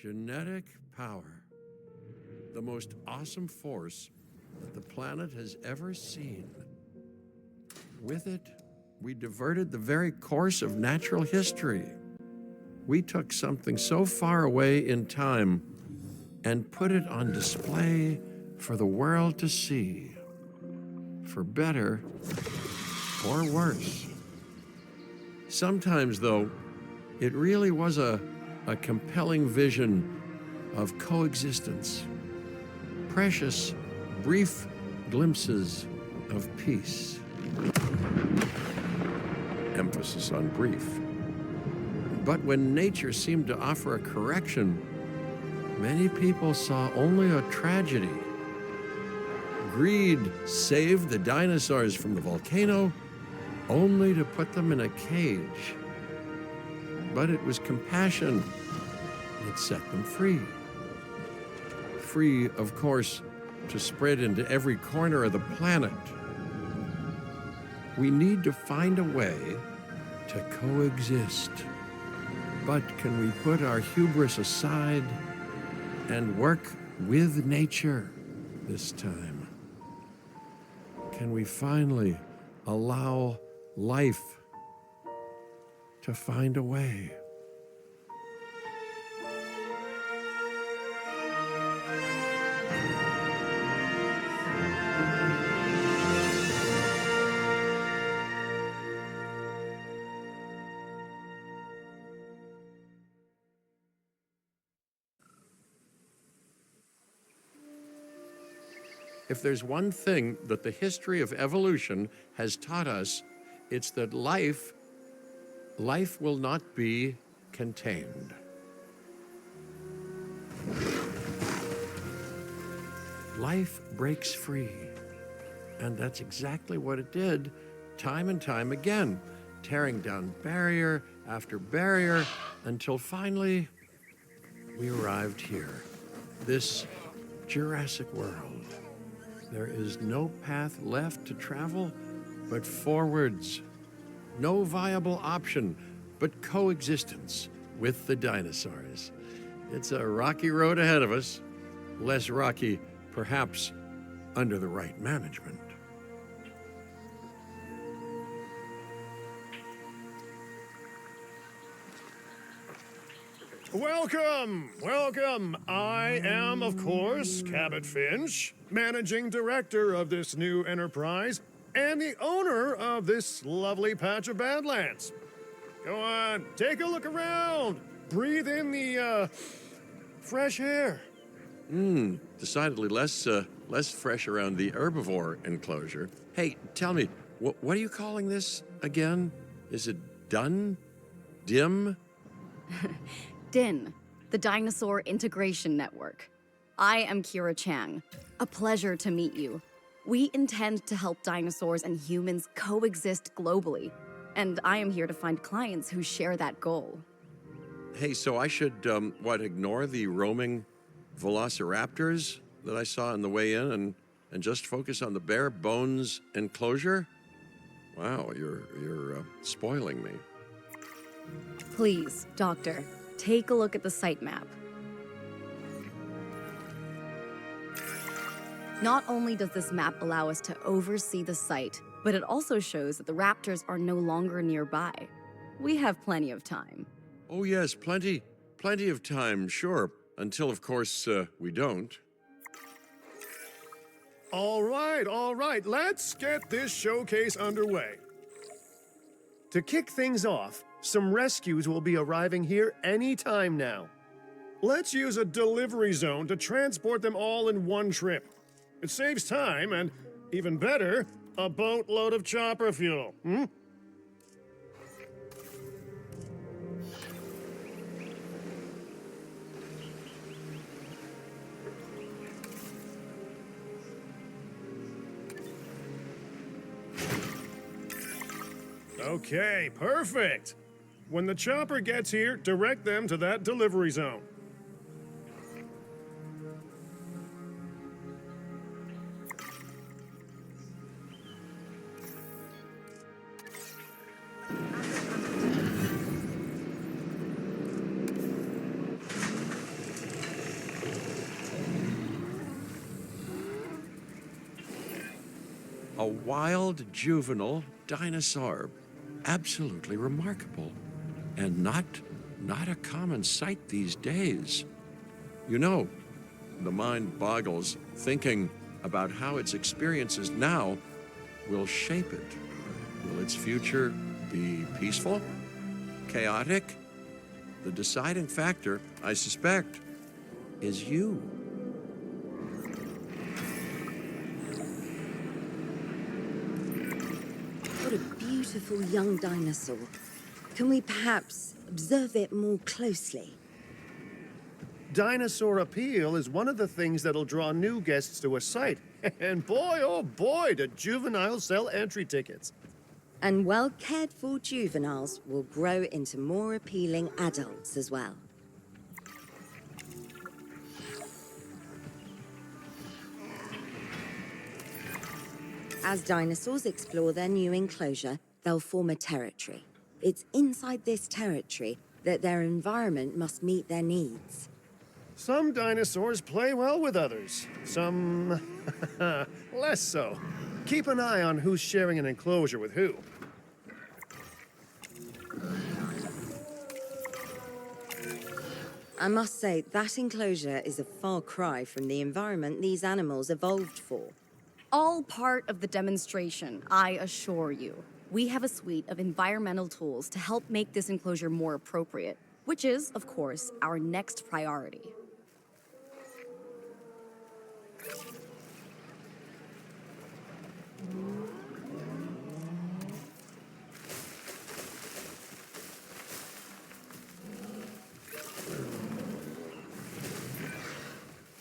Genetic power. The most awesome force that the planet has ever seen. With it, we diverted the very course of natural history. We took something so far away in time and put it on display for the world to see, for better or worse. Sometimes, though, it really was a compelling vision of coexistence, precious, brief glimpses of peace. Emphasis on brief. But when nature seemed to offer a correction, many people saw only a tragedy. Greed saved the dinosaurs from the volcano, only to put them in a cage. But it was compassion that set them free. Free, of course, to spread into every corner of the planet. We need to find a way to coexist. But can we put our hubris aside and work with nature this time? Can we finally allow life to find a way? If there's one thing that the history of evolution has taught us, it's that life will not be contained. Life breaks free. And that's exactly what it did, time and time again, tearing down barrier after barrier, until finally we arrived here, this Jurassic world. There is no path left to travel but forwards. No viable option but coexistence with the dinosaurs. It's a rocky road ahead of us, less rocky, perhaps, under the right management. Welcome, welcome. I am, of course, Cabot Finch, managing director of this new enterprise and the owner of this lovely patch of Badlands. Go on, take a look around. Breathe in the, fresh air. Decidedly less fresh around the herbivore enclosure. Hey, tell me, what are you calling this again? Is it done? Dim? DIN, the Dinosaur Integration Network. I am Kira Chang. A pleasure to meet you. We intend to help dinosaurs and humans coexist globally, and I am here to find clients who share that goal. Hey, so I should, ignore the roaming velociraptors that I saw on the way in and just focus on the bare bones enclosure? Wow, you're spoiling me. Please, Doctor, take a look at the site map. Not only does this map allow us to oversee the site, but it also shows that the raptors are no longer nearby. We have plenty of time. Oh yes, plenty of time, sure. Until, of course, we don't. All right, let's get this showcase underway. To kick things off, some rescues will be arriving here any time now. Let's use a delivery zone to transport them all in one trip. It saves time and, even better, a boatload of chopper fuel. Okay, perfect. When the chopper gets here, direct them to that delivery zone. wild juvenile dinosaur. Absolutely remarkable. And not a common sight these days. You know, the mind boggles thinking about how its experiences now will shape it. Will its future be peaceful? Chaotic? The deciding factor, I suspect, is you. What a beautiful young dinosaur. Can we perhaps observe it more closely? Dinosaur appeal is one of the things that'll draw new guests to a site. And boy, oh boy, do juveniles sell entry tickets. And well-cared-for juveniles will grow into more appealing adults as well. As dinosaurs explore their new enclosure, they'll form a territory. It's inside this territory that their environment must meet their needs. Some dinosaurs play well with others. Some less so. Keep an eye on who's sharing an enclosure with who. I must say, that enclosure is a far cry from the environment these animals evolved for. All part of the demonstration, I assure you. We have a suite of environmental tools to help make this enclosure more appropriate, which is, of course, our next priority.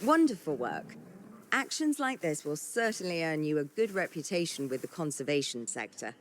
Wonderful work. Actions like this will certainly earn you a good reputation with the conservation sector.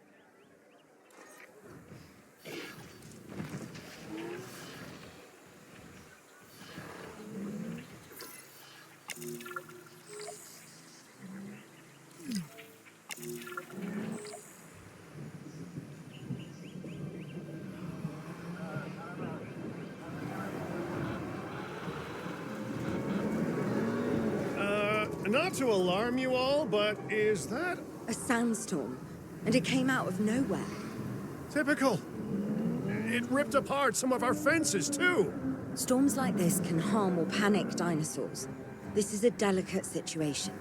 Not to alarm you all, but is that A sandstorm, and it came out of nowhere. typical? It ripped apart some of our fences, too. Storms like this can harm or panic dinosaurs. This is a delicate situation.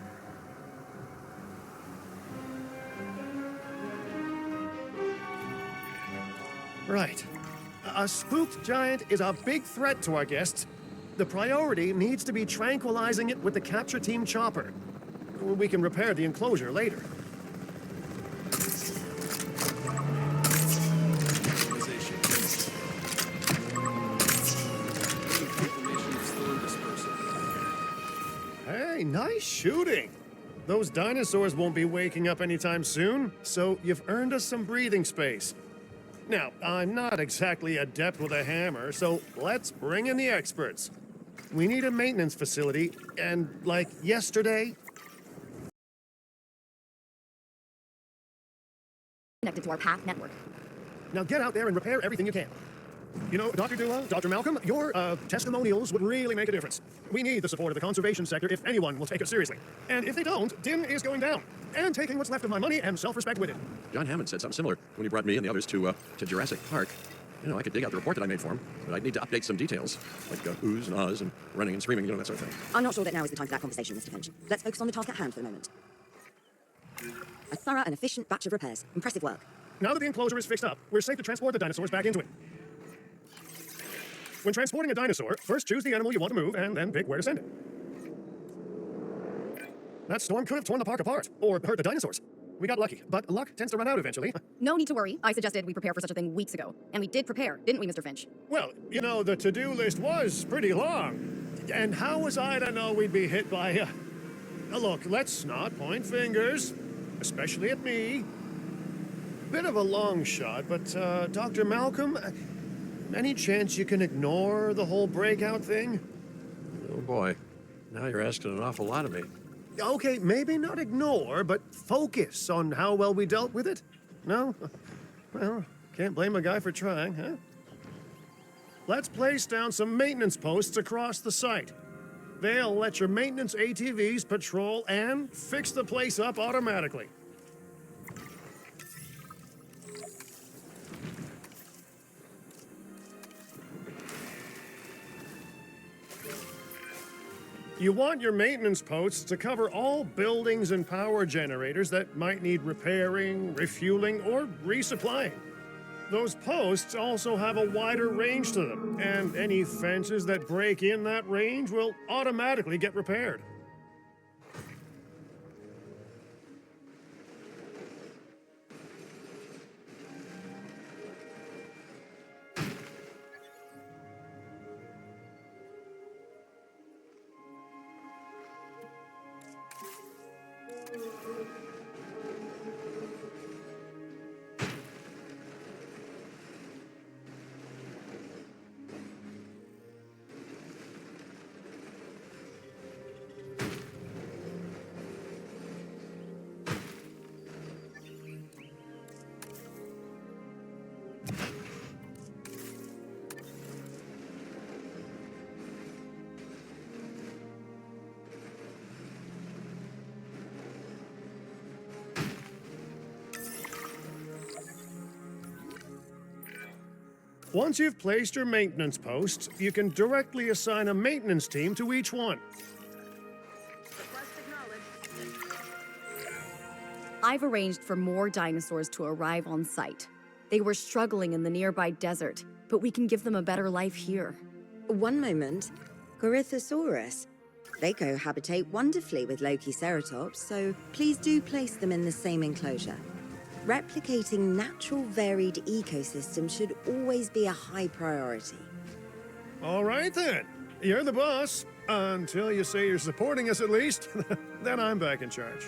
Right. A spooked giant is a big threat to our guests. The priority needs to be tranquilizing it with the capture team chopper. We can repair the enclosure later. Hey, nice shooting. Those dinosaurs won't be waking up anytime soon, so you've earned us some breathing space. Now, I'm not exactly adept with a hammer, so let's bring in the experts. We need a maintenance facility, and like yesterday, Connected to our PATH network. now get out there and repair everything you can. You know, Dr. Dua, Dr. Malcolm, your testimonials would really make a difference. We need the support of the conservation sector if anyone will take us seriously. And if they don't, DIN is going down, and taking what's left of my money and self-respect with it. John Hammond said something similar when he brought me and the others to Jurassic Park. You know, I could dig out the report that I made for him, but I'd need to update some details, like oohs and ahs and running and screaming, you know, that sort of thing. I'm not sure that now is the time for that conversation, Mr. Finch. Let's focus on the task at hand for the moment. A thorough and efficient batch of repairs. Impressive work. Now that the enclosure is fixed up, we're safe to transport the dinosaurs back into it. When transporting a dinosaur, first choose the animal you want to move, and then pick where to send it. That storm could have torn the park apart, or hurt the dinosaurs. We got lucky, but luck tends to run out eventually. No need to worry. I suggested we prepare for such a thing weeks ago. And we did prepare, didn't we, Mr. Finch? Well, you know, the to-do list was pretty long. And how was I to know we'd be hit by... Look, let's not point fingers, especially at me. Bit of a long shot, but, Dr. Malcolm, any chance you can ignore the whole breakout thing? Oh boy, now you're asking an awful lot of me. Okay, maybe not ignore, but focus on how well we dealt with it. No? Well, can't blame a guy for trying, huh? Let's place down some maintenance posts across the site. They'll let your maintenance ATVs patrol and fix the place up automatically. You want your maintenance posts to cover all buildings and power generators that might need repairing, refueling, or resupplying. Those posts also have a wider range to them, and any fences that break in that range will automatically get repaired. Once you've placed your maintenance posts, you can directly assign a maintenance team to each one. I've arranged for more dinosaurs to arrive on site. They were struggling in the nearby desert, but we can give them a better life here. One moment. Corythosaurus. They cohabitate wonderfully with Lokiceratops, so please do place them in the same enclosure. Replicating natural varied ecosystems should always be a high priority. All right then. You're the boss. Until you say you're supporting us at least. Then I'm back in charge.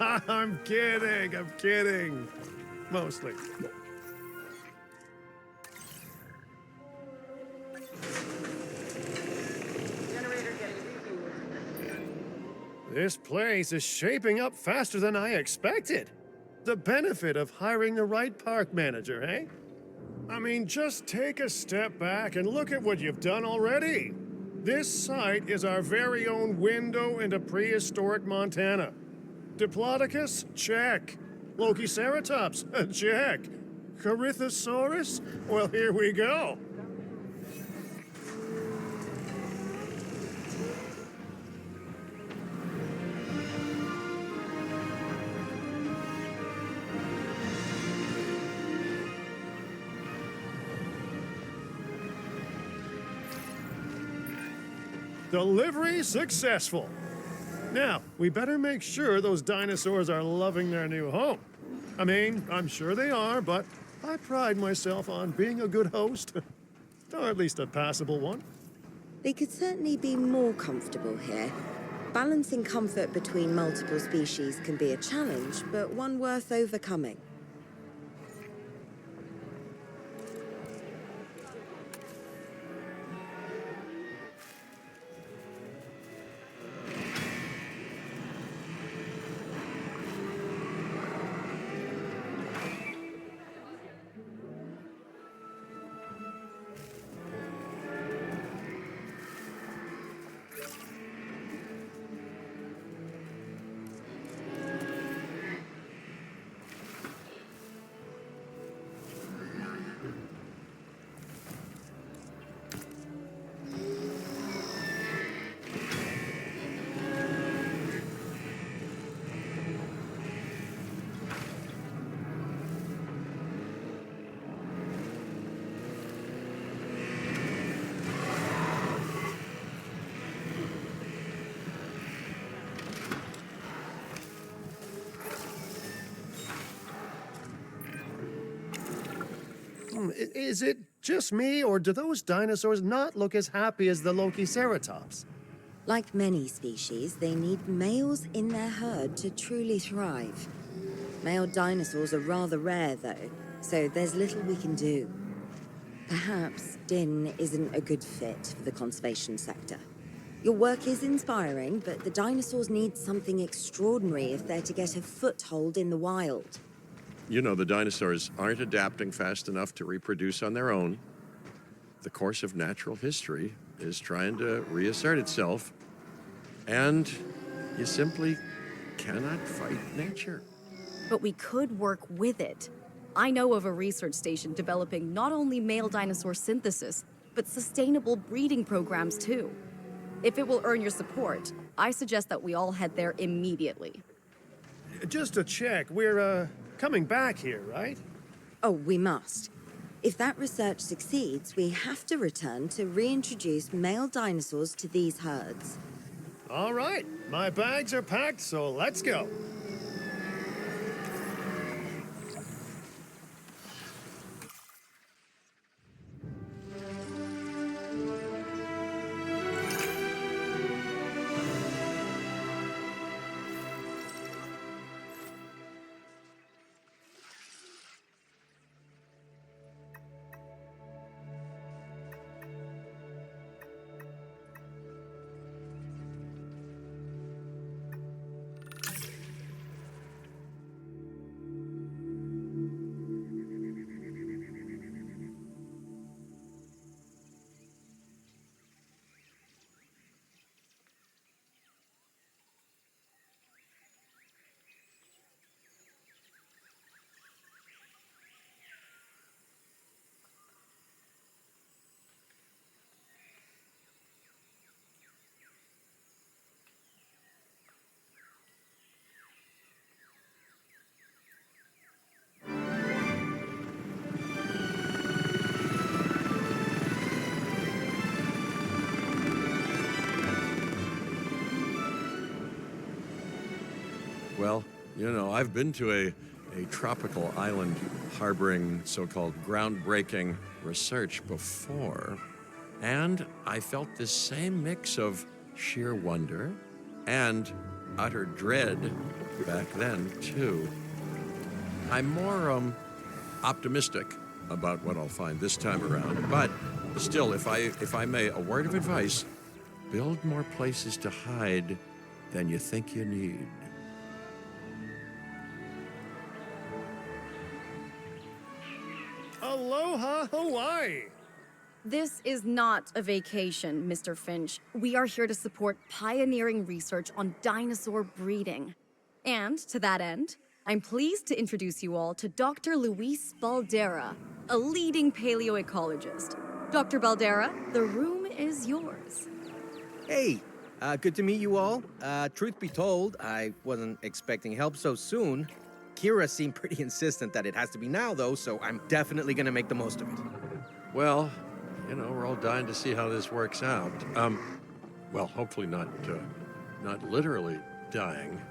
I'm kidding. Mostly. This place is shaping up faster than I expected. The benefit of hiring the right park manager, eh? I mean, just take a step back and look at what you've done already. This site is our very own window into prehistoric Montana. Diplodocus? Check. Lokiceratops? Check. Corythosaurus? Well, here we go. Delivery successful. Now, we better make sure those dinosaurs are loving their new home. I mean, I'm sure they are, but I pride myself on being a good host. Or at least a passable one. They could certainly be more comfortable here. Balancing comfort between multiple species can be a challenge, but one worth overcoming. Is it just me, or do those dinosaurs not look as happy as the Lokiceratops? Like many species, they need males in their herd to truly thrive. Male dinosaurs are rather rare, though, so there's little we can do. Perhaps Din isn't a good fit for the conservation sector. Your work is inspiring, but the dinosaurs need something extraordinary if they're to get a foothold in the wild. You know, the dinosaurs aren't adapting fast enough to reproduce on their own. The course of natural history is trying to reassert itself, and you simply cannot fight nature. But we could work with it. I know of a research station developing not only male dinosaur synthesis, but sustainable breeding programs too. If it will earn your support, I suggest that we all head there immediately. Just to check, we're, coming back here, right? Oh, we must. If that research succeeds, we have to return to reintroduce male dinosaurs to these herds. All right, my bags are packed, so let's go. Well, you know, I've been to a tropical island harboring so-called groundbreaking research before, and I felt this same mix of sheer wonder and utter dread back then, too. I'm more optimistic about what I'll find this time around, but still, if I may, a word of advice: build more places to hide than you think you need. Aloha, Hawaii! This is not a vacation, Mr. Finch. We are here to support pioneering research on dinosaur breeding. And to that end, I'm pleased to introduce you all to Dr. Luis Baldera, a leading paleoecologist. Dr. Baldera, the room is yours. Hey, good to meet you all. Truth be told, I wasn't expecting help so soon. Kira seemed pretty insistent that it has to be now, though, so I'm definitely gonna make the most of it. Well, you know, we're all dying to see how this works out. Well, hopefully not literally dying.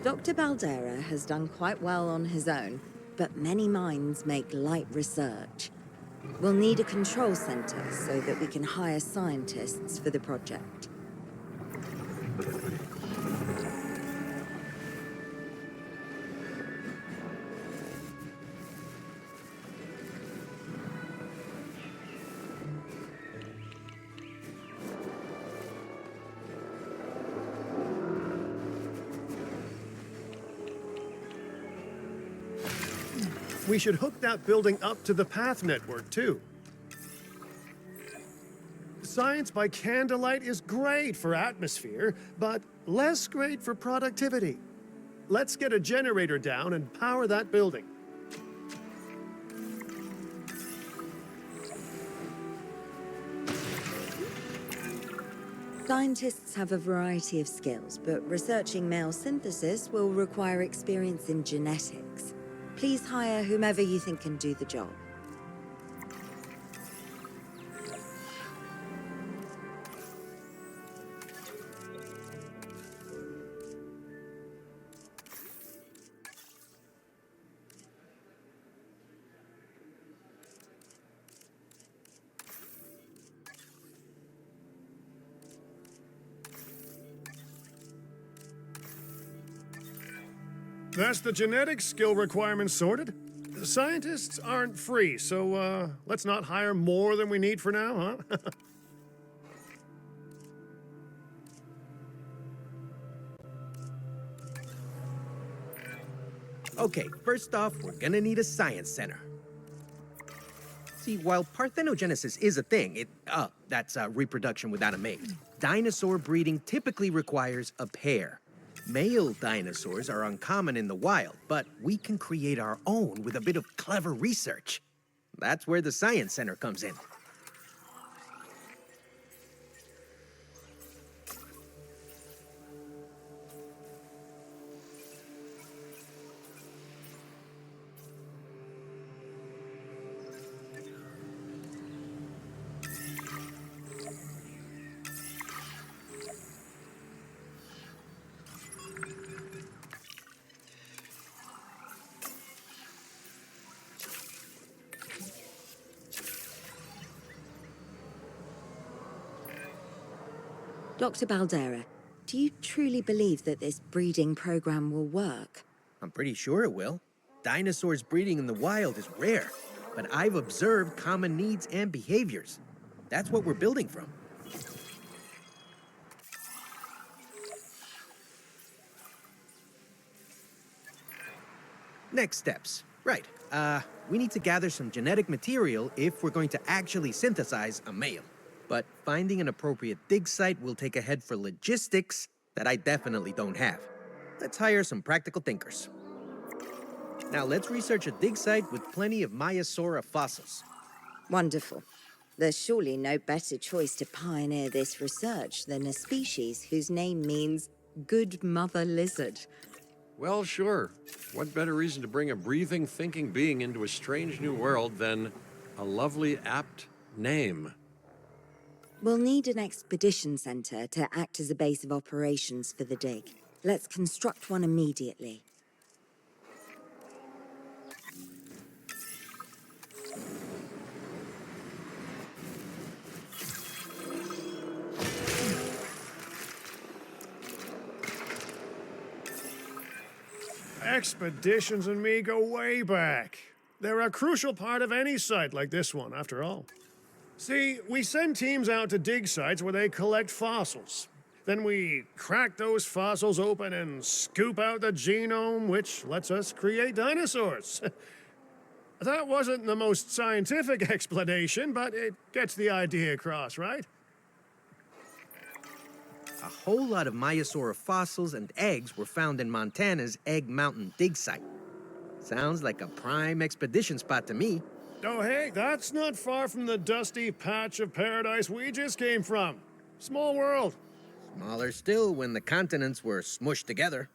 Dr. Baldera has done quite well on his own, but many minds make light research. We'll need a control center so that we can hire scientists for the project. We should hook that building up to the path network, too. Science by candlelight is great for atmosphere, but less great for productivity. Let's get a generator down and power that building. Scientists have a variety of skills, but researching male synthesis will require experience in genetics. Please hire whomever you think can do the job. That's the genetic skill requirements sorted. Scientists aren't free, so let's not hire more than we need for now, huh? Okay, first off, we're gonna need a science center. See, while parthenogenesis is a thing, that's reproduction without a mate, dinosaur breeding typically requires a pair. Male dinosaurs are uncommon in the wild, but we can create our own with a bit of clever research. That's where the Science Center comes in. Dr. Baldera, do you truly believe that this breeding program will work? I'm pretty sure it will. Dinosaurs breeding in the wild is rare, but I've observed common needs and behaviors. That's what we're building from. Next steps. Right. We need to gather some genetic material if we're going to actually synthesize a male. But finding an appropriate dig site will take a head for logistics that I definitely don't have. Let's hire some practical thinkers. Now let's research a dig site with plenty of Maiasaura fossils. Wonderful. There's surely no better choice to pioneer this research than a species whose name means good mother lizard. Well, sure. What better reason to bring a breathing, thinking being into a strange new world than a lovely, apt name? We'll need an expedition center to act as a base of operations for the dig. Let's construct one immediately. Expeditions and me go way back. They're a crucial part of any site like this one, after all. See, we send teams out to dig sites where they collect fossils. Then we crack those fossils open and scoop out the genome, which lets us create dinosaurs. That wasn't the most scientific explanation, but it gets the idea across, right? A whole lot of Maiasaura fossils and eggs were found in Montana's Egg Mountain dig site. Sounds like a prime expedition spot to me. Oh, hey, that's not far from the dusty patch of paradise we just came from. Small world. Smaller still when the continents were smushed together.